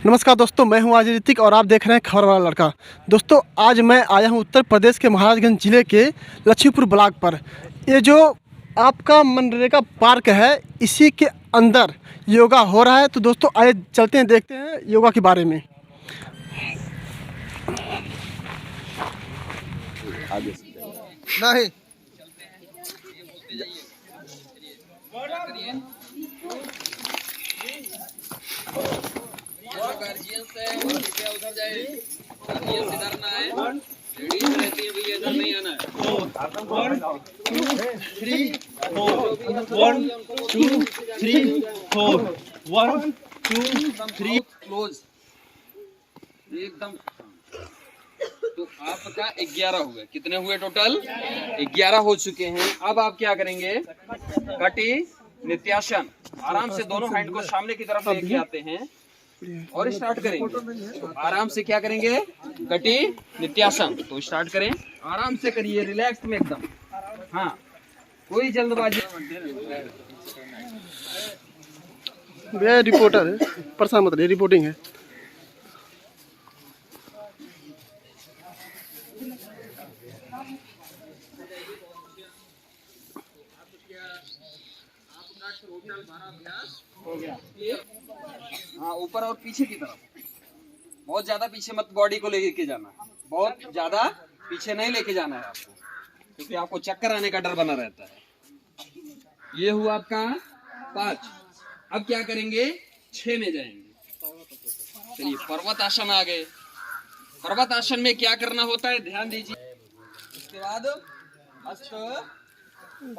नमस्कार दोस्तों, मैं हूं आज ऋतिक और आप देख रहे हैं खबर वाला लड़का। दोस्तों, आज मैं आया हूं उत्तर प्रदेश के महाराजगंज जिले के लक्ष्मीपुर ब्लॉक पर। ये जो आपका मनरेगा पार्क है, इसी के अंदर योगा हो रहा है। तो दोस्तों आइए चलते हैं, देखते हैं योगा के बारे में। नहीं गार्जियन से उधर जाए, गार्जियन इधर ना आए, लेडीज रहती है भैया, इधर नहीं आना है। 1 2 3 क्लोज एकदम। तो आपका 11 हुए, कितने हुए टोटल? 11 हो चुके हैं। अब आप क्या करेंगे? कटी नित्यासन, आराम से दोनों हैंड को सामने की तरफ लेके आते हैं और स्टार्ट करेंगे। तो आराम से क्या करेंगे? कटी नित्यासन। तो स्टार्ट करें, आराम से करिए, रिलैक्स में एकदम। हाँ, कोई जल्दबाजी। भैया रिपोर्टर है, परेशान मत रहिए, रिपोर्टिंग है। हो गया। हाँ, ऊपर और पीछे की तरफ, बहुत ज्यादा पीछे मत बॉडी को लेके जाना, बहुत ज्यादा पीछे नहीं लेके जाना है आपको, क्योंकि आपको चक्कर आने का डर बना रहता है। ये हुआ आपका 5। अब क्या करेंगे? 6 में जाएंगे। चलिए, पर्वत आसन आ गए। पर्वत आसन में क्या करना होता है, ध्यान दीजिए। उसके बाद हस्त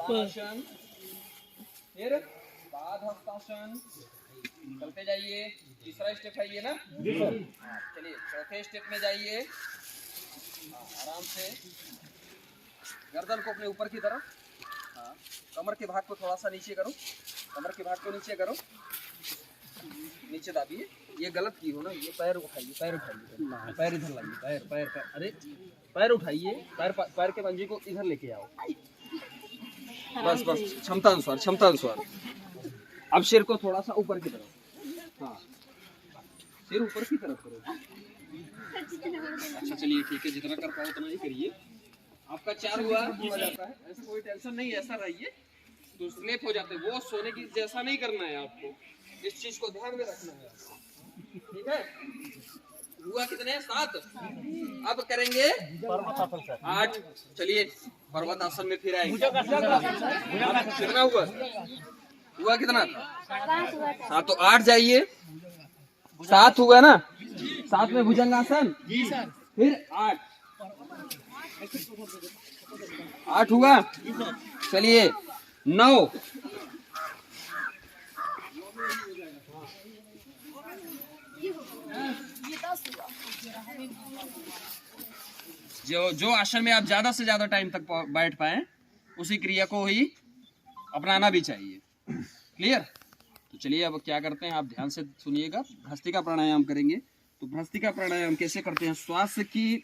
आसन, फिर बाद हस्तासन, चलते जाइए। तीसरा स्टेप है ये ना। चलिए, चौथे स्टेप में जाइए। आराम से गर्दन को अपने ऊपर की तरफ, हाँ, कमर के भाग को थोड़ा सा नीचे करो, कमर के भाग को नीचे करो, नीचे दाबिए। ये गलत की हो ना, ये पैर उठाइए, पैर उठाइए, पैर इधर लाइए, पैर पैर पैर, अरे पैर उठाइए, पैर पैर के पंजे को इधर लेके आओ। बस बस, क्षमता अनुसार, क्षमता अनुसार। अब सिर को थोड़ा सा ऊपर की तरफ, हाँ, सिर ऊपर की तरफ करो। अच्छा चलिए ठीक है, जितना कर पाओ उतना ही करिए। आपका 4 हुआ जाता है, ऐसा कोई टेंशन नहीं, ऐसा रहिए तो स्लिप हो जाते हैं। वो सोने की जैसा नहीं करना है आपको, इस चीज को ध्यान में रखना है, ठीक है। हुआ कितने? 7। अब करेंगे 8। चलिए, पर्वत आसन में फिर आएंगे। कितना हुआ? हुआ कितना? 7। तो 8 जाइए। 7 हुआ ना, 7 में भुजंगासन, फिर 8 हुआ। चलिए 9। जो आसन में आप ज्यादा से ज्यादा टाइम तक बैठ पाए, उसी क्रिया को ही अपनाना भी चाहिए। क्लियर? तो चलिए, अब क्या करते हैं, आप ध्यान से सुनिएगा। भस्त्रिका प्राणायाम करेंगे। तो भस्त्रिका प्राणायाम कैसे करते हैं? श्वास की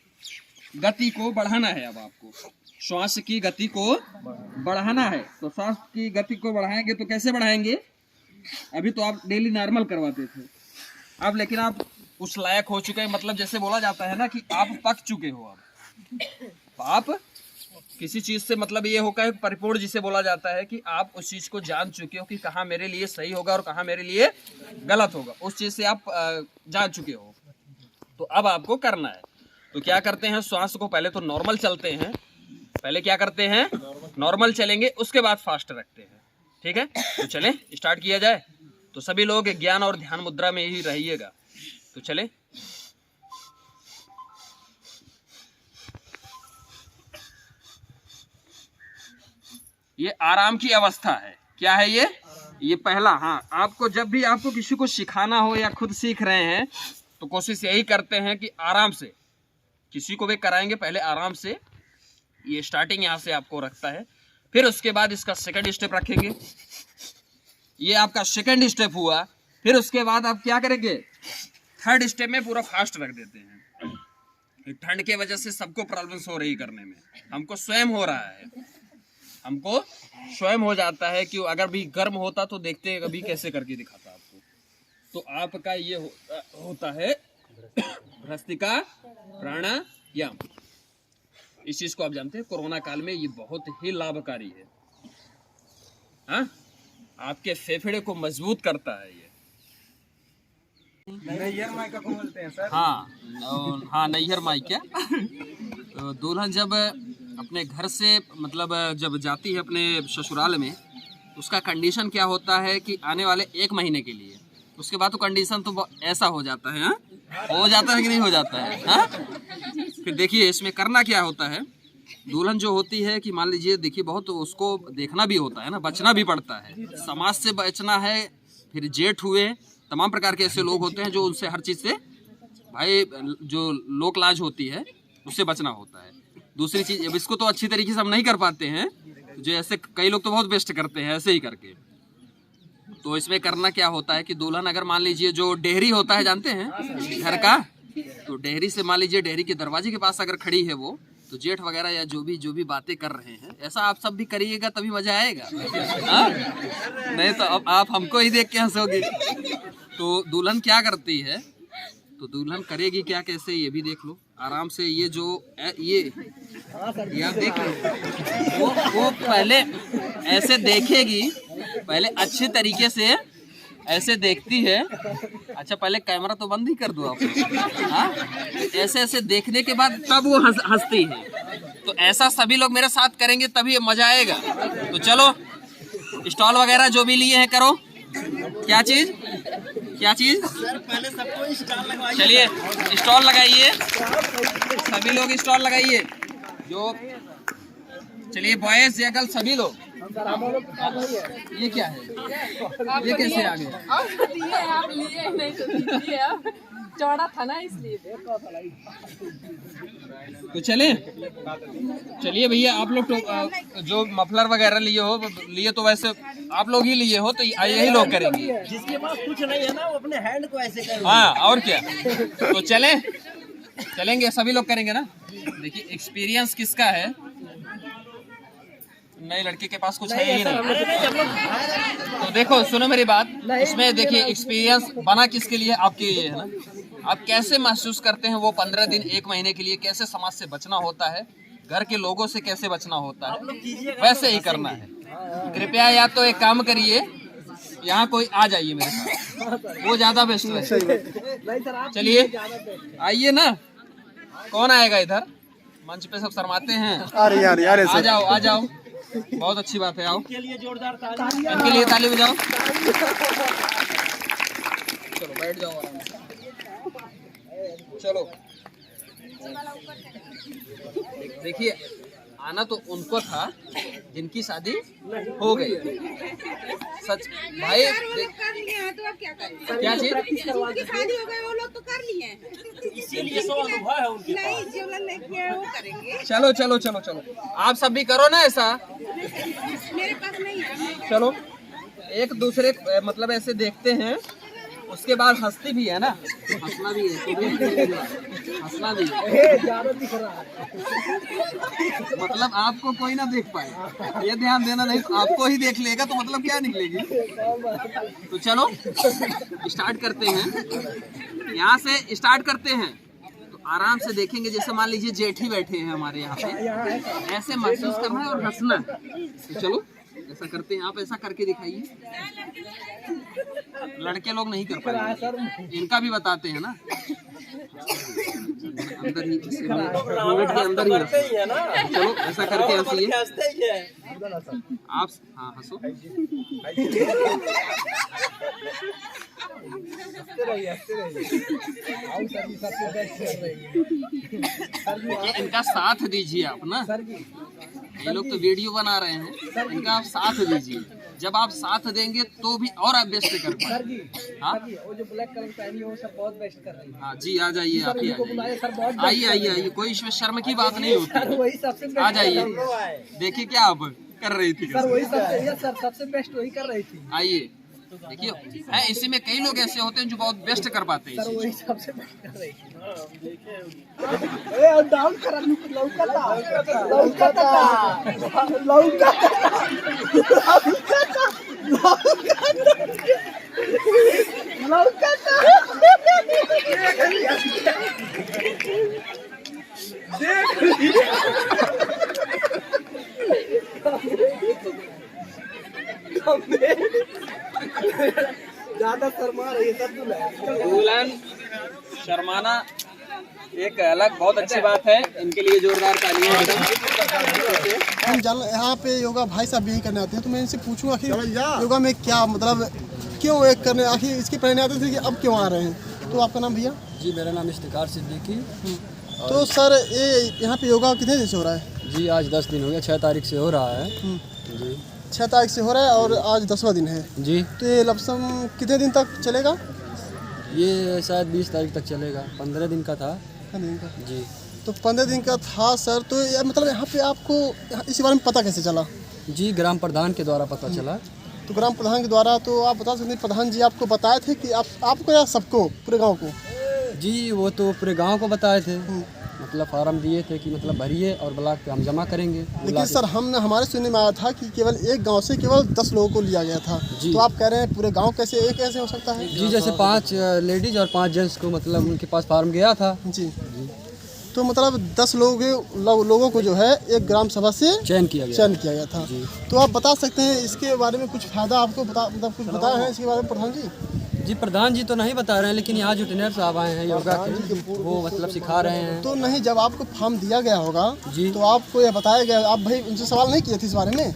गति को बढ़ाना है। अब आपको श्वास की गति को बढ़ाना है। तो श्वास की गति को बढ़ाएंगे तो कैसे बढ़ाएंगे? अभी तो आप डेली नॉर्मल करवाते थे, अब लेकिन आप उस लायक हो चुके हैं, मतलब जैसे बोला जाता है ना कि आप पक चुके हो। अब आप किसी चीज से, मतलब ये होगा परिपूर्ण, जिसे बोला जाता है कि आप उस चीज को जान चुके हो कि कहाँ मेरे लिए सही होगा और कहाँ मेरे लिए गलत होगा। उस चीज से आप जान चुके हो। तो अब आपको करना है। तो क्या करते हैं, श्वास को पहले तो नॉर्मल चलते हैं। पहले क्या करते हैं? नॉर्मल चलेंगे, उसके बाद फास्ट रखते हैं। ठीक है, तो चलें, स्टार्ट किया जाए। तो सभी लोग ज्ञान और ध्यान मुद्रा में ही रहिएगा। तो चले, ये आराम की अवस्था है। क्या है ये पहला। हाँ, आपको जब भी आपको किसी को सिखाना हो या खुद सीख रहे हैं, तो कोशिश यही करते हैं कि आराम से किसी को भी कराएंगे, पहले आराम से। ये स्टार्टिंग यहाँ से आपको रखता है, फिर उसके बाद इसका सेकंड स्टेप रखेंगे। ये आपका सेकंड स्टेप हुआ। फिर उसके बाद आप क्या करेंगे? थर्ड स्टेप में पूरा फास्ट रख देते हैं। ठंड के वजह से सबको प्रॉब्लम्स हो रही करने में, हमको स्वयं हो रहा है। हमको स्वयं हो जाता है कि अगर भी गर्म होता तो देखते अभी कैसे करके दिखाता आपको। तो आपका ये होता है भ्रस्त्रिका प्राणायाम। इस चीज को आप जानते हैं, कोरोना काल में ये बहुत ही लाभकारी है। हाँ, आपके फेफड़े को मजबूत करता है ये। नैयर माइका को बोलते हैं सर। हाँ नैहर माई क्या। तो दुल्हन जब अपने घर से मतलब जब जाती है अपने ससुराल में, उसका कंडीशन क्या होता है कि आने वाले 1 महीने के लिए, उसके बाद तो कंडीशन तो ऐसा हो जाता है। हो जाता है कि नहीं हो जाता है। हाँ? फिर देखिए इसमें करना क्या होता है। दुल्हन जो होती है कि मान लीजिए, देखिए बहुत उसको देखना भी होता है ना, बचना भी पड़ता है, समाज से बचना है। फिर जेठ हुए, तमाम प्रकार के ऐसे लोग होते हैं जो उनसे हर चीज़ से भाई जो लोक लाज होती है उससे बचना होता है। दूसरी चीज़, अब इसको तो अच्छी तरीके से हम नहीं कर पाते हैं, जो ऐसे कई लोग तो बहुत बेस्ट करते हैं ऐसे ही करके। तो इसमें करना क्या होता है कि दुल्हन अगर मान लीजिए जो डेहरी होता है जानते हैं घर का, तो डेहरी से मान लीजिए डेहरी के दरवाजे के पास अगर खड़ी है वो, तो जेठ वगैरह या जो भी बातें कर रहे हैं, ऐसा आप सब भी करिएगा तभी मजा आएगा। नहीं तो अब आप हमको ही देख के हंसोगे। तो दुल्हन क्या करती है, तो दुल्हन करेगी क्या, कैसे, ये भी देख लो आराम से। ये जो ये आप देख लो, वो पहले ऐसे देखेगी, पहले अच्छे तरीके से ऐसे देखती है। अच्छा पहले कैमरा तो बंद ही कर दो आप। हाँ, ऐसे ऐसे देखने के बाद तब वो हंसती है। तो ऐसा सभी लोग मेरे साथ करेंगे तभी मजा आएगा। तो चलो स्टॉल वगैरह जो भी लिए हैं करो। क्या चीज सर, पहले सबको स्टॉल लगवाइए। चलिए स्टॉल लगाइए, सभी लोग स्टॉल लगाइए। जो चलिए बॉयज या गर्ल्स सभी लोग। ये क्या है, ये कैसे आ गया? आप लिए नहीं तो दीजिए, चौड़ा था ना इसलिए। तो चलिए भैया, आप लोग तो जो मफलर वगैरह लिए तो वैसे आप लोग ही लिए हो, तो यही लोग करेंगे। जिसके पास कुछ नहीं है ना वो अपने हैंड को ऐसे करे। हाँ और क्या। तो चलेंगे सभी लोग करेंगे ना। देखिए एक्सपीरियंस किसका है, नई लड़की के पास कुछ है ही नहीं। तो देखो सुनो मेरी बात, इसमें देखिए एक्सपीरियंस बना किसके लिए, आपके लिए है ना। आप कैसे महसूस करते हैं वो 15 दिन 1 महीने के लिए, कैसे समाज से बचना होता है, घर के लोगों से कैसे बचना होता है, वैसे ही करना है। कृपया या तो एक काम करिए, यहाँ कोई आ जाइए मेरे साथ, वो ज्यादा बेस्ट रहेगा। चलिए आइए ना, कौन आएगा इधर, मंच पे सब शर्माते हैं। अरे यार आ जाओ, बहुत अच्छी बात है, आओ। इनके लिए ताली बजाओ। चलो बैठ जाओ आराम से। चलो देखिए, आना तो उनको था जिनकी शादी हो गई। सच भाई, कर लिए हैं तो अब क्या करें? क्या चीज, जिनकी शादी हो गई वो लोग तो कर लिए हैं। इसीलिए सो अनुभव है उनके पास। नहीं, जो लोग लेके आए वो करेंगे। चलो आप सब भी करो ना ऐसा। मेरे पास नहीं है। चलो एक दूसरे मतलब ऐसे देखते हैं, उसके बाद हंसती भी है ना, हंसना भी है, हंसना भी है। मतलब आपको कोई ना देख पाए, ये ध्यान देना, नहीं तो आपको ही देख लेगा तो मतलब क्या निकलेगी। तो चलो स्टार्ट करते हैं, यहाँ से स्टार्ट करते हैं। तो आराम से देखेंगे, जैसे मान लीजिए जेठी बैठे हैं हमारे यहाँ पे, ऐसे महसूस करना है और हंसना। तो चलो ऐसा करते हैं, आप ऐसा करके दिखाइए। लड़के लोग नहीं कर पाएंगे, इनका भी बताते हैं ना। अंदर ही मिनट के अंदर ही चलो ऐसा करके हंसिए आप। हाँ हंसो। इनका साथ दीजिए आप ना, ये लोग तो वीडियो बना रहे हैं, इनका आप साथ दीजिए। जब आप साथ देंगे तो भी और आप बेस्ट कर पाएंगे। हाँ वो जो ब्लैक कलर पहनी है वो सब बहुत बेस्ट कर रही है। हाँ जी, आ जाइए आप ही आइए, कोई इसमें शर्म की बात नहीं होती, वही सबसे आ जाइए। देखिए क्या आप कर रही थी, सर वही सबसे बेस्ट वही कर रही थी। आइए देखिए, है इसी में कई लोग ऐसे होते हैं जो बहुत बेस्ट कर पाते हैं। सर वही सबसे बेस्ट कर रही थी। ज्यादा शर्मा रही है सब दुल्हन। दुल्हन शर्माना एक अलग बहुत अच्छी बात है, इनके लिए जोरदार तालियां एकदम। हम जान यहाँ पे योगा भाई साहब भी यही करने आते हैं, तो मैं इनसे पूछूंगा आखिर योगा में क्या मतलब क्यों एक करने आखिर इसके पहले आते थे कि अब क्यों आ रहे हैं। तो आपका नाम भैया? जी मेरा नाम इफ्तिकार सिद्दीकी। तो सर ये यहाँ पे योगा कितने दिन से हो रहा है? जी आज 10 दिन हो गया, 6 तारीख से हो रहा है। जी 6 तारीख से हो रहा है और आज 10वां दिन है। जी तो ये लमसम कितने दिन तक चलेगा? ये शायद 20 तारीख तक चलेगा, 15 दिन का था। 15 दिन का। जी तो 15 दिन का था सर। तो ये मतलब यहाँ पे आपको इस बारे में पता कैसे चला? जी ग्राम प्रधान के द्वारा पता चला। तो ग्राम प्रधान के द्वारा, तो आप बता सकते हैं प्रधान जी आपको बताए थे कि आपको या सबको पूरे गांव को? जी वो तो पूरे गांव को बताए थे, मतलब फार्म दिए थे कि मतलब भरिए और ब्लॉक पे हम जमा करेंगे। लेकिन सर हमारे सुनने में आया था कि केवल एक गांव से केवल 10 लोगों को लिया गया था। जी। तो आप कह रहे हैं पूरे गांव कैसे एक ऐसे हो सकता है? जी जैसे 5 लेडीज और 5 जेंट्स को मतलब उनके पास फार्म गया था। जी। तो मतलब 10 लोगों को जो है एक ग्राम सभा से चयन किया गया था। जी। तो आप बता सकते हैं इसके बारे में कुछ फायदा आपको मतलब कुछ बताया है इसके बारे में प्रधान जी? जी प्रधान जी तो नहीं बता रहे हैं, लेकिन यहाँ जो ट्रेनर साहब आए हैं योगा के वो मतलब सिखा रहे हैं। तो नहीं, जब आपको फॉर्म दिया गया होगा जी। तो आपको यह बताया गया, आप भाई उनसे सवाल नहीं किए थे इस बारे में?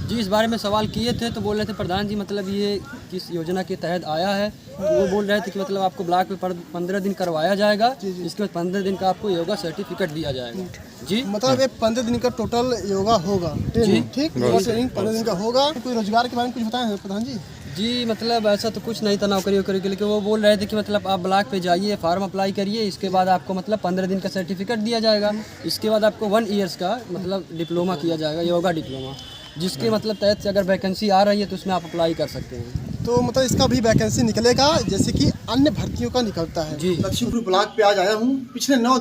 जी इस बारे में सवाल किए थे तो बोल रहे थे प्रधान जी मतलब ये किस योजना के तहत आया है। तो वो बोल रहे थे कि मतलब आपको ब्लॉक पे 15 दिन करवाया जाएगा, इसके बाद 15 दिन का आपको योगा सर्टिफिकेट दिया जाएगा। जी मतलब ये 15 दिन का टोटल योगा होगा ट्रेनिंग, ठीक? ट्रेनिंग 15 दिन का होगा। कोई रोजगार के बारे में कुछ बताए हैं प्रधान जी? जी मतलब ऐसा तो कुछ नहीं था नौकरी वोकरी के, लेकिन वो बोल रहे थे कि मतलब आप ब्लॉक पे जाइए, फार्म अप्लाई करिए, इसके बाद आपको मतलब 15 दिन का सर्टिफिकेट दिया जाएगा। इसके बाद आपको 1 ईयर्स का मतलब डिप्लोमा किया जाएगा, योगा डिप्लोमा, जिसके मतलब तहत से अगर वैकेंसी आ रही है तो उसमें आप अप्लाई कर सकते हैं। तो मतलब इसका भी वैकेंसी निकलेगा जैसे कि अन्य भर्तियों का निकलता है। जी। लक्ष्मीपुर ब्लॉक पे आज आया हूँ। पिछले 9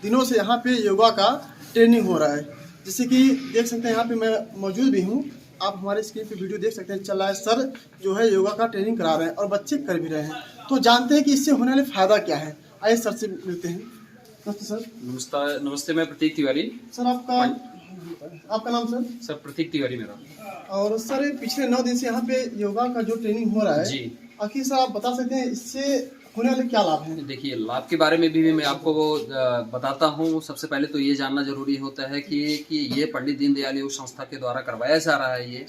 दिनों से यहाँ पे योगा का ट्रेनिंग हो रहा है। जैसे कि देख सकते हैं यहाँ पे मैं मौजूद भी हूँ, आप हमारे स्क्रीन पे वीडियो देख सकते हैं चल रहा है। सर जो है योगा का ट्रेनिंग करा रहे हैं और बच्चे कर भी रहे हैं। तो जानते हैं कि इससे होने वाले फायदा क्या है। आइए सर से मिलते हैं। नमस्ते सर। नमस्ते, मैं प्रतीक तिवारी। सर आपका नाम सर? सर प्रतीक तिवारी मेरा। और सर पिछले 9 दिन से यहाँ पे योगा का जो ट्रेनिंग हो रहा है, जी। आखिर सर आप बता सकते हैं इससे होने वाले क्या लाभ हैं? देखिए लाभ के बारे में भी मैं आपको वो बताता हूँ। सबसे पहले तो ये जानना जरूरी होता है कि ये पंडित दीनदयाल योग संस्था के द्वारा करवाया जा रहा है।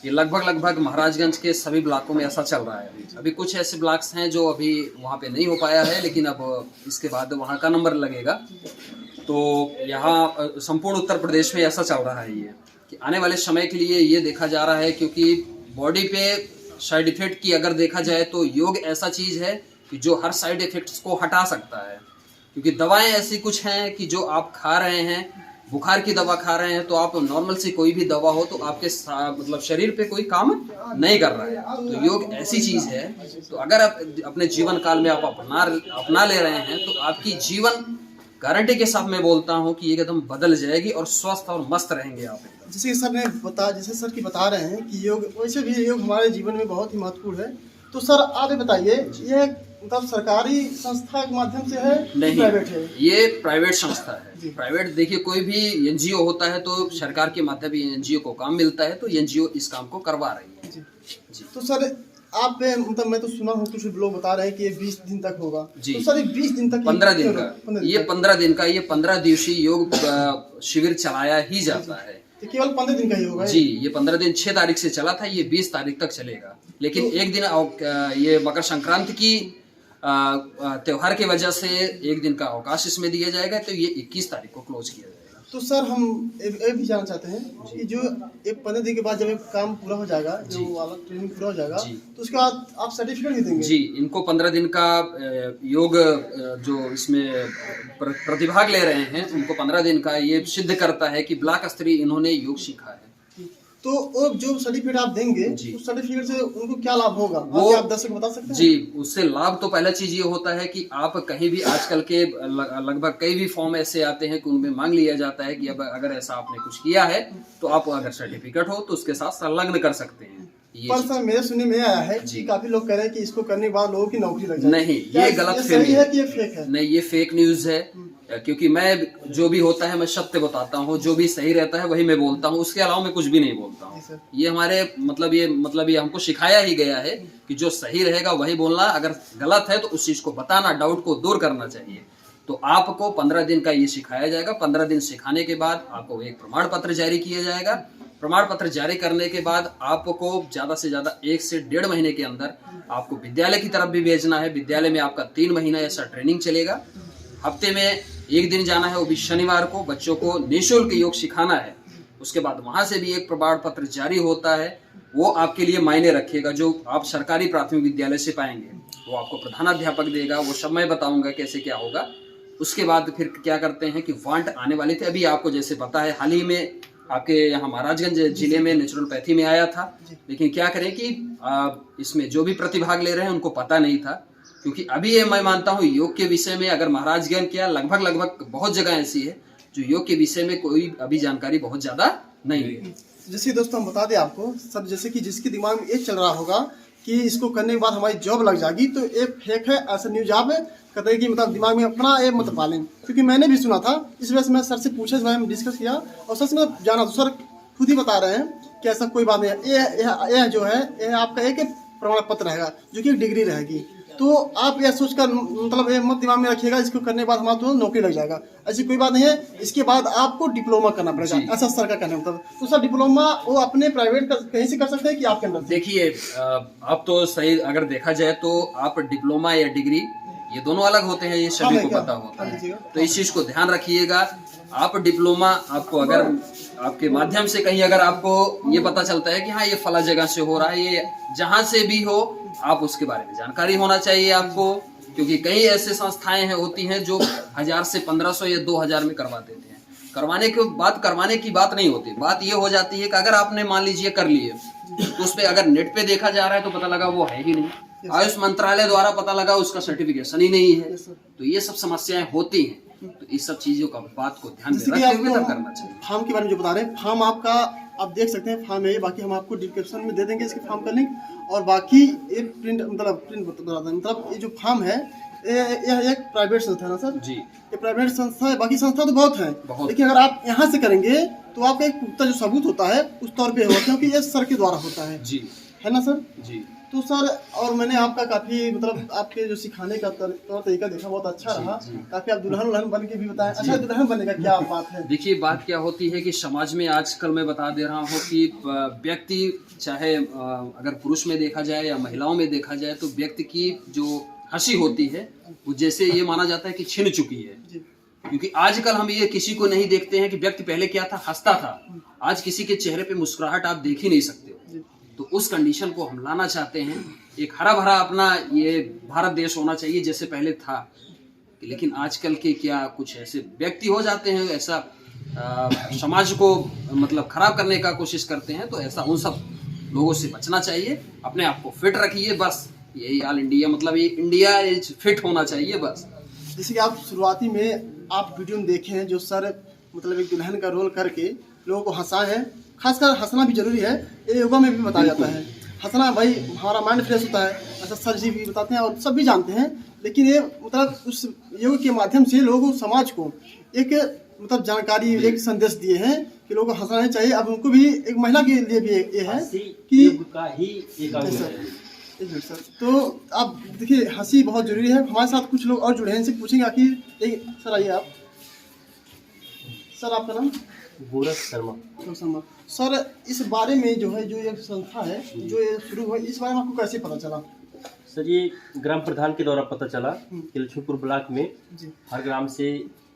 ये लगभग महाराजगंज के सभी ब्लॉकों में ऐसा चल रहा है। अभी कुछ ऐसे ब्लॉक्स हैं जो अभी वहाँ पे नहीं हो पाया है, लेकिन अब इसके बाद वहाँ का नंबर लगेगा। तो यहाँ संपूर्ण उत्तर प्रदेश में ऐसा चल रहा है ये कि आने वाले समय के लिए ये देखा जा रहा है, क्योंकि बॉडी पे साइड इफेक्ट की अगर देखा जाए तो योग ऐसा चीज़ है कि जो हर साइड इफेक्ट्स को हटा सकता है। क्योंकि दवाएं ऐसी कुछ हैं कि जो आप खा रहे हैं, बुखार की दवा खा रहे हैं तो आप नॉर्मल सी कोई भी दवा हो तो आपके मतलब शरीर पे कोई काम नहीं कर रहा है। तो योग ऐसी चीज़ है, तो अगर आप अपने जीवन काल में आप अपना ले रहे हैं तो आपकी जीवन गारंटी के साथ मैं बोलता हूँ कि एकदम बदल जाएगी और स्वस्थ और मस्त रहेंगे आप। जैसे सर की बता रहे हैं कि योग, वैसे भी योग हमारे जीवन में बहुत ही महत्वपूर्ण है। तो सर आप बताइए, ये मतलब सरकारी संस्था के माध्यम से है नहीं, प्राइवेट है? ये प्राइवेट संस्था है। प्राइवेट देखिए कोई भी एनजीओ होता है तो सरकार के माध्यम से एनजीओ को काम मिलता है, तो एनजीओ इस काम को करवा रही है। जी। तो सर आप मतलब मैं तो सुना हूँ कुछ लोग बता रहे हैं कि ये 20 दिन तक होगा। जी। तो सर 20 दिन तक 15 दिन का ये 15 दिवसीय योग शिविर चलाया ही जाता है। तो केवल 15 दिन का ही होगा? जी, ये 15 दिन 6 तारीख से चला था, ये 20 तारीख तक चलेगा। लेकिन एक दिन ये मकर संक्रांति की त्योहार की वजह से एक दिन का अवकाश इसमें दिया जाएगा, तो ये 21 तारीख को क्लोज किया जाएगा। तो सर हम ये भी जानना चाहते हैं कि जो 15 दिन के बाद जब काम पूरा हो जाएगा, जो वाला ट्रेनिंग पूरा हो जाएगा, तो उसके बाद आप सर्टिफिकेट भी देंगे? जी, इनको 15 दिन का योग जो इसमें प्रतिभाग ले रहे हैं उनको 15 दिन का ये सिद्ध करता है कि ब्लॉक स्तरीय इन्होंने योग सीखा है। तो जो सर्टिफिकेट आप देंगे उस सर्टिफिकेट से उनको क्या लाभ होगा, वो आप दर्शक बता सकते हैं? जी, उससे लाभ तो पहला चीज ये होता है कि आप कहीं भी आजकल के लगभग कई भी फॉर्म ऐसे आते हैं कि उनमें मांग लिया जाता है कि अब अगर ऐसा आपने कुछ किया है तो आप अगर सर्टिफिकेट हो तो उसके साथ संलग्न कर सकते हैं। ये पर चीज़। सर मेरे सुनने में आया है कि काफी लोग कह रहे हैं कि इसको करने के बाद लोगों की नौकरी लग जाए। नहीं, क्या ये गलत सही फहमी है कि ये फेक है? नहीं, ये फेक न्यूज है, क्योंकि मैं जो भी होता है मैं सत्य बताता हूँ, जो भी सही रहता है वही मैं बोलता हूँ, उसके अलावा मैं कुछ भी नहीं बोलता हूँ। जी सर। ये हमारे मतलब ये हमको सिखाया ही गया है कि जो सही रहेगा वही बोलना, अगर गलत है तो उस चीज को बताना, डाउट को दूर करना चाहिए। तो आपको 15 दिन का ये सिखाया जाएगा। 15 दिन सिखाने के बाद आपको एक प्रमाण पत्र जारी किया जाएगा। प्रमाण पत्र जारी करने के बाद आपको ज्यादा से ज्यादा 1 से 1.5 महीने के अंदर आपको विद्यालय की तरफ भी भेजना है। विद्यालय में आपका 3 महीना ऐसा ट्रेनिंग चलेगा। हफ्ते में 1 दिन जाना है, वो भी शनिवार को। बच्चों को निःशुल्क योग सिखाना है। उसके बाद वहां से भी एक प्रमाण पत्र जारी होता है, वो आपके लिए मायने रखेगा, जो आप सरकारी प्राथमिक विद्यालय से पाएंगे। वो आपको प्रधानाध्यापक देगा, वो सब मैं बताऊंगा कैसे क्या होगा। उसके बाद फिर क्या करते हैं कि वांट आने वाले थे, अभी आपको जैसे पता है हाल ही में आपके यहाँ महाराजगंज जिले में नेचुरोपैथी में आया था। लेकिन क्या करें कि इसमें जो भी प्रतिभाग ले रहे हैं उनको पता नहीं था, क्योंकि अभी ये मैं मानता हूँ योग के विषय में अगर महाराजगंज क्या लगभग बहुत जगह ऐसी है जो योग के विषय में कोई अभी जानकारी बहुत ज्यादा नहीं है। जैसे दोस्तों हम बता दें आपको सब, जैसे कि जिसके दिमाग में ये चल रहा होगा कि इसको करने के बाद हमारी जॉब लग जाएगी, तो ये फेक है। ऐसा न्यूज आप कहते हैं कि मतलब दिमाग में अपना ये मत पालें, क्योंकि मैंने भी सुना था। इस वजह से मैं सर से पूछा, इस बारे में डिस्कस किया और सर से मैं जाना, तो सर खुद ही बता रहे हैं कि ऐसा कोई बात नहीं है। ये जो है ये आपका एक प्रमाण पत्र रहेगा, जो कि एक डिग्री रहेगी। तो आप यह सोचकर मतलब ये मत दिमाग में रखिएगा इसको करने के बाद हमारा तो नौकरी लग जाएगा, ऐसी कोई बात नहीं है। इसके बाद आपको डिप्लोमा करना पड़ेगा, ऐसा सर का कहना मतलब। तो सर डिप्लोमा वो अपने प्राइवेट कहीं से कर सकते हैं कि आपके अंदर? देखिए, आप तो सही अगर देखा जाए तो आप डिप्लोमा या डिग्री ये दोनों अलग होते हैं, ये सभी को पता होता है। तो इस चीज को ध्यान रखिएगा। आप डिप्लोमा आपको अगर आपके माध्यम से कहीं अगर आपको ये पता चलता है कि हाँ ये फला जगह से हो रहा है, ये जहां से भी हो, आप उसके बारे में जानकारी होना चाहिए आपको, क्योंकि कई ऐसे संस्थाएं होती हैं जो 1000 से 1500 या 2000 में करवा देते हैं। करवाने की बात नहीं होती। बात ये हो जाती है कि अगर आपने मान लीजिए कर लिए, तो उस पर अगर नेट पे देखा जा रहा है तो पता लगा वो है ही नहीं, आयुष मंत्रालय द्वारा पता लगा उसका सर्टिफिकेशन ही नहीं है। तो ये सब समस्याएं होती हैं। तो इस सब चीजों का बात को ध्यान में रखते हुए तब करना चाहिए। फॉर्म के बारे में जो बता रहे हैं, फॉर्म आपका आप देख सकते हैं, फॉर्म है। बाकी हम आपको डिस्क्रिप्शन में दे देंगे इसके फॉर्म का लिंक। और बाकी ये प्रिंट मतलब ये जो फॉर्म है यह एक प्राइवेट संस्था है ना सर? जी, ये प्राइवेट संस्था है। बाकी संस्था तो बहुत है, लेकिन अगर आप यहाँ से करेंगे तो आपका एक पुख्ता जो सबूत होता है उस तौर पे होगा, क्योंकि ये सर के द्वारा होता है। जी, है ना सर? जी। तो सर और मैंने आपका काफी मतलब आपके जो सिखाने का तौर तरीका देखा, बहुत अच्छा रहा। काफी आप दुल्हन बन के भी बताएं। अच्छा, दुल्हन बनने का क्या बात है? देखिए, बात क्या होती है कि समाज में आजकल मैं बता दे रहा हूँ कि व्यक्ति चाहे अगर पुरुष में देखा जाए या महिलाओं में देखा जाए, तो व्यक्ति की जो हंसी होती है वो जैसे ये माना जाता है कि छिन चुकी है। क्योंकि आजकल हम ये किसी को नहीं देखते हैं कि व्यक्ति पहले क्या था, हंसता था। आज किसी के चेहरे पे मुस्कुराहट आप देख ही नहीं सकते। तो उस कंडीशन को हम लाना चाहते हैं। एक हरा भरा अपना ये भारत देश होना चाहिए जैसे पहले था। लेकिन आजकल के क्या कुछ ऐसे व्यक्ति हो जाते हैं, ऐसा समाज को मतलब खराब करने का कोशिश करते हैं। तो ऐसा उन सब लोगों से बचना चाहिए। अपने आप को फिट रखिए, बस यही ऑल इंडिया मतलब ये इंडिया इज फिट होना चाहिए बस। जैसे कि आप शुरुआती में आप वीडियो में देखे हैं, जो सर मतलब एक दुल्हन का रोल करके लोगों को हंसाए हैं। खासकर हंसना भी जरूरी है, ये योगा में भी बताया जाता है। हंसना भाई हमारा माइंड फ्रेश होता है, ऐसा सर जी भी बताते हैं और सब भी जानते हैं। लेकिन ये मतलब उस योग के माध्यम से लोगों को, समाज को एक मतलब जानकारी, एक संदेश दिए हैं कि लोगों को हंसना नहीं चाहिए। अब उनको भी, एक महिला के लिए भी ये है कि का ही एक अंग है। सर तो आप देखिए, हंसी बहुत जरूरी है। हमारे साथ कुछ लोग और जुड़े हैं, इनसे पूछेंगे आखिर। सर आइए आप। सर आपका नाम? गोरख शर्मा। सर इस बारे में जो है, जो ये संस्था है जो ये शुरू हुआ, इस बारे में आपको कैसे पता चला? सर ये ग्राम प्रधान के द्वारा पता चला कि लक्ष्मीपुर ब्लॉक में हर ग्राम से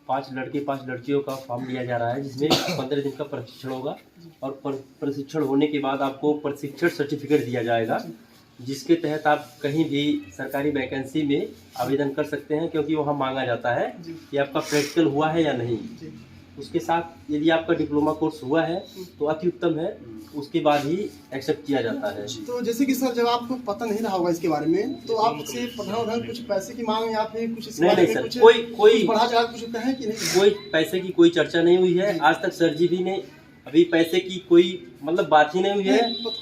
5 लड़के 5 लड़कियों का फॉर्म लिया जा रहा है, जिसमें 15 दिन का प्रशिक्षण होगा। और प्रशिक्षण होने के बाद आपको प्रशिक्षण सर्टिफिकेट दिया जाएगा, जिसके तहत आप कहीं भी सरकारी वैकेंसी में आवेदन कर सकते हैं, क्योंकि वहाँ मांगा जाता है कि आपका प्रैक्टिकल हुआ है या नहीं। उसके साथ यदि आपका डिप्लोमा कोर्स हुआ है तो अति उत्तम है, उसके बाद ही एक्सेप्ट किया जाता है। तो जैसे कि सर जब आपको पता नहीं रहा होगा इसके बारे में, तो आपसे प्रधान कुछ पैसे की मांग या फिर कुछ नहीं सर, कोई बढ़ा चढ़ा कुछ कहे कि नहीं? कोई पैसे की कोई चर्चा नहीं हुई है आज तक। सर जी भी ने अभी पैसे की कोई मतलब बात ही नहीं हुई है।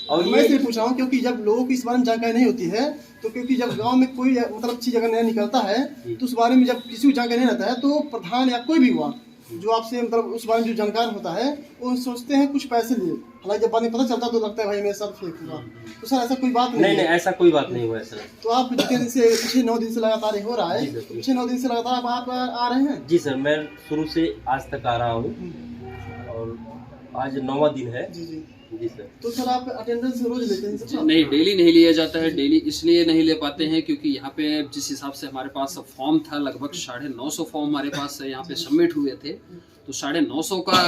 और मैं ये इसलिए पूछ रहा हूँ क्योंकि जब लोगों को इस बारे में जानकारी नहीं होती है, तो क्योंकि जब गांव में कोई मतलब अच्छी जगह नहीं निकलता है तो उस बारे में जब किसी को जानकारी नहीं रहता है तो प्रधान या कोई भी हुआ जो आपसे मतलब उस बारे में जो जानकार होता है वो सोचते हैं कुछ पैसे लिए, हालांकि जब बाद में पता चलता है तो लगता है भाई मेरे साथ फेक हुआ। तो सर ऐसा कोई बात नहीं नहीं है। ऐसा कोई बात नहीं हुआ है सर। तो आप जितने दिन से पिछले 9 दिन से लगातार ये हो रहा है, जी सर। तो पिछले 9 दिन से लगातार आप आ रहे हैं? जी सर, मैं शुरू से आज तक आ रहा हूँ और आज 9वां दिन है। जी जी। जी सर। तो सर आप अटेंडेंस रोज लेते हैं सर? नहीं, डेली नहीं लिया जाता है। डेली इसलिए नहीं ले पाते हैं क्योंकि यहाँ पे जिस हिसाब से हमारे पास फॉर्म था, लगभग 950 फॉर्म हमारे पास यहाँ पे सबमिट हुए थे, तो 950 का,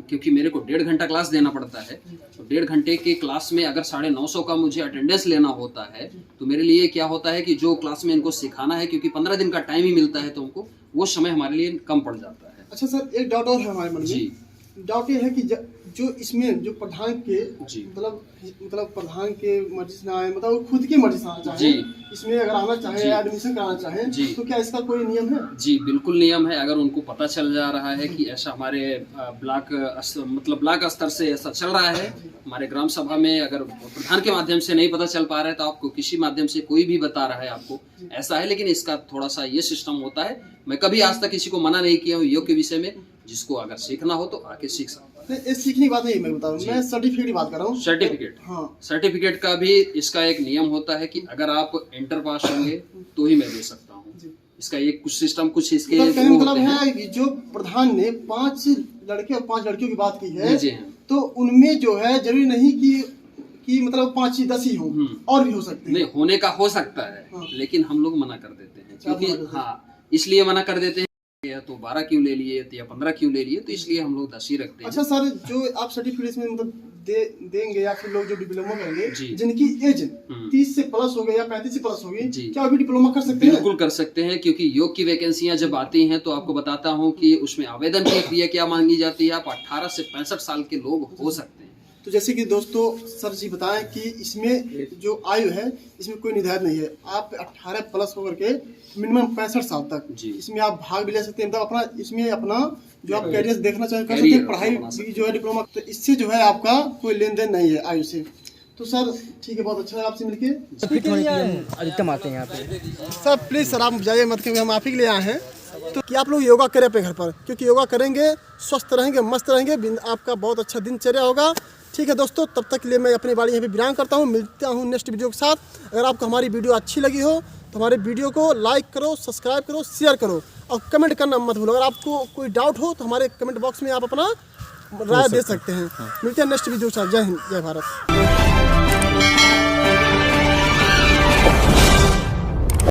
क्योंकि मेरे को 1.5 घंटा क्लास देना पड़ता है, तो 1.5 घंटे के क्लास में अगर 950 का मुझे अटेंडेंस लेना होता है तो मेरे लिए क्या होता है कि जो क्लास में इनको सिखाना है, क्योंकि 15 दिन का टाइम ही मिलता है तो हमको वो समय हमारे लिए कम पड़ जाता है। अच्छा सर, एक डाउट और है हमारे मन जी। में। डाउट ये है कि जो इसमें जो प्रधान के जी। मतलब प्रधान के मर्जी से ना आए, मतलब वो खुद की मर्जी से आना चाहे, जी। इसमें अगर आना चाहे जी। या एडमिशन कराना चाहे, जी। तो क्या इसका कोई नियम है? जी बिल्कुल नियम है। अगर उनको पता चल जा रहा है कि ऐसा हमारे ब्लॉक स्तर से ऐसा चल रहा है, हमारे ग्राम सभा में अगर प्रधान के माध्यम से नहीं पता चल पा रहा है तो आपको किसी माध्यम से कोई भी बता रहा है आपको ऐसा है, लेकिन इसका थोड़ा सा ये सिस्टम होता है। मैं कभी आज तक किसी को मना नहीं किया हूँ योग के विषय में, जिसको अगर सीखना हो तो आके सीख सकता है। नहीं, ये सीखने की बात नहीं मैं बता रहा हूँ, मैं सर्टिफिकेट की बात कर रहा हूँ। सर्टिफिकेट, हाँ। सर्टिफिकेट का भी इसका एक नियम होता है कि अगर आप इंटर पास होंगे तो ही मैं दे सकता हूँ। इसका एक कुछ सिस्टम कुछ इसके मतलब कहने वो मतलब होते हैं। है कि जो प्रधान ने 5 लड़के और 5 लड़कियों की बात की है, जी हाँ। तो उनमें जो है जरूरी नहीं कि मतलब 5 ही 10 ही हों, और भी हो सकते हैं। नहीं, होने का हो सकता है, हाँ। लेकिन हम लोग मना कर देते हैं क्या मना क्योंकि करते हैं? हाँ, इसलिए मना कर देते हैं या तो 12 क्यों ले लिए या 15 क्यों ले लिए, तो इसलिए हम लोग 10 ही रखते हैं। अच्छा सर, जो आप सर्टिफिकेट में मतलब देंगे या फिर लोग जो डिप्लोमा करेंगे, जी। जिनकी एज 30 से प्लस हो गई या 35 से प्लस हो गई, जी। क्या अभी डिप्लोमा कर सकते हैं? बिल्कुल कर सकते हैं, क्योंकि योग की वैकेंसियां जब आती हैं तो आपको बताता हूँ कि उसमें आवेदन की क्रिया क्या मांगी जाती है। आप 18 से 65 साल के लोग हो सकते हैं। तो जैसे कि दोस्तों सर जी बताएं कि इसमें जो आयु है इसमें कोई निर्धारित नहीं है, आप 18 प्लस होकर के मिनिमम 65 साल तक जी। इसमें आप भाग भी ले सकते हैं, मतलब अपना इसमें अपना जो आप कैरियर देखना चाहें कर सकते कैरियर हैं, पढ़ाई अपना सकते भी जो है डिप्लोमा, तो इससे जो है आपका कोई लेन देन नहीं है आयु से। तो सर ठीक है, बहुत अच्छा लगा आपसे मिलके। फिट होने के लिए हम अधिकतम आते हैं यहाँ पे। सर प्लीज़ सर आप जाइए मत, क्योंकि हम आप ही के लिए आए हैं। तो कि आप लोग योगा करें अपने घर पर, क्योंकि योगा करेंगे स्वस्थ रहेंगे, मस्त रहेंगे, आपका बहुत अच्छा दिनचर्या होगा। ठीक है दोस्तों, तब तक के लिए मैं अपनी वाणी यहाँ पे विराम करता हूँ। मिलता हूँ नेक्स्ट वीडियो के साथ। अगर आपको हमारी वीडियो अच्छी लगी हो तो हमारे वीडियो को लाइक करो, सब्सक्राइब करो, शेयर करो और कमेंट करना मत भूलो। अगर आपको कोई डाउट हो तो हमारे कमेंट बॉक्स में आप अपना राय दे सकते हैं। मिलते हैं नेक्स्ट वीडियो के साथ। जय हिंद, जय भारत।